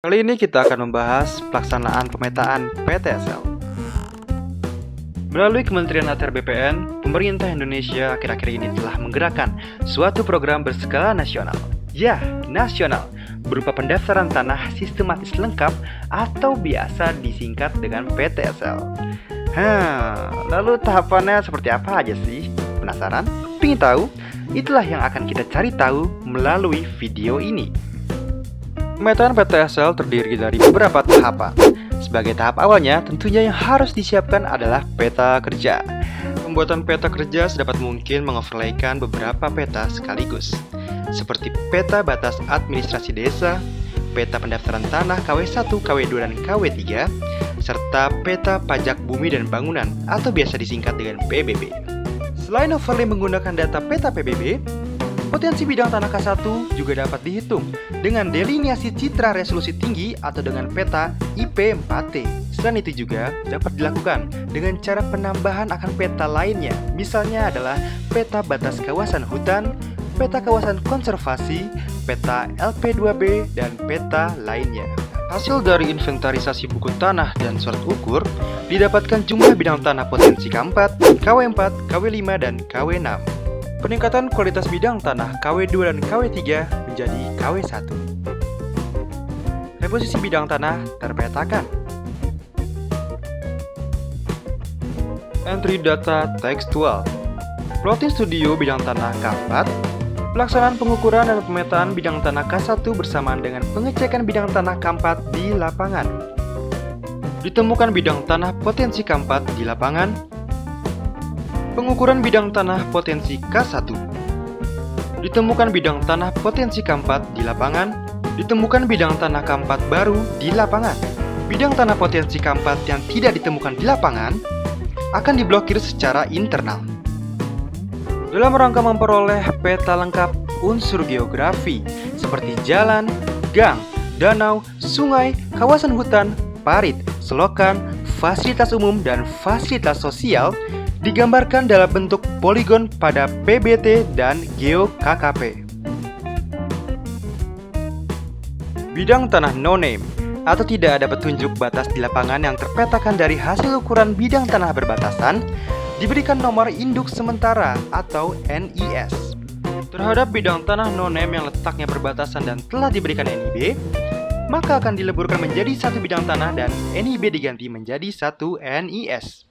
Kali ini kita akan membahas pelaksanaan pemetaan PTSL. Melalui Kementerian ATR BPN, pemerintah Indonesia akhir-akhir ini telah menggerakkan suatu program berskala nasional. Ya, nasional, berupa pendaftaran tanah sistematis lengkap atau biasa disingkat dengan PTSL. Lalu tahapannya seperti apa aja sih? Penasaran? Pingin tahu? Itulah yang akan kita cari tahu melalui video ini. Pemetaan PTSL terdiri dari beberapa tahapan. Sebagai tahap awalnya, tentunya yang harus disiapkan adalah peta kerja. Pembuatan peta kerja sedapat mungkin mengoverlaykan beberapa peta sekaligus, seperti peta batas administrasi desa, peta pendaftaran tanah KW1, KW2, dan KW3, serta peta pajak bumi dan bangunan atau biasa disingkat dengan PBB. Selain overlay menggunakan data peta PBB, potensi bidang tanah K1 juga dapat dihitung dengan deliniasi citra resolusi tinggi atau dengan peta IP4T. Selain itu juga dapat dilakukan dengan cara penambahan akan peta lainnya, misalnya adalah peta batas kawasan hutan, peta kawasan konservasi, peta LP2B, dan peta lainnya. Hasil dari inventarisasi buku tanah dan surat ukur didapatkan jumlah bidang tanah potensi K4, KW4, KW5, dan KW6. Peningkatan kualitas bidang tanah KW2 dan KW3 menjadi KW1. Reposisi bidang tanah terpetakan. Entry data tekstual. Plotting studio bidang tanah K4. Pelaksanaan pengukuran dan pemetaan bidang tanah K1 bersamaan dengan pengecekan bidang tanah K4 di lapangan. Ditemukan bidang tanah potensi K4 di lapangan. Pengukuran bidang tanah potensi K1. Ditemukan bidang tanah potensi K4 di lapangan. Ditemukan bidang tanah K4 baru di lapangan. Bidang tanah potensi K4 yang tidak ditemukan di lapangan akan diblokir secara internal. Dalam rangka memperoleh peta lengkap unsur geografi seperti jalan, gang, danau, sungai, kawasan hutan, parit, selokan, fasilitas umum, dan fasilitas sosial digambarkan dalam bentuk poligon pada PBT dan GeoKKP. Bidang tanah no-name atau tidak ada petunjuk batas di lapangan yang terpetakan dari hasil ukuran bidang tanah berbatasan diberikan nomor induk sementara atau NIS. Terhadap bidang tanah no-name yang letaknya berbatasan dan telah diberikan NIB, maka akan dileburkan menjadi satu bidang tanah dan NIB diganti menjadi satu NIS.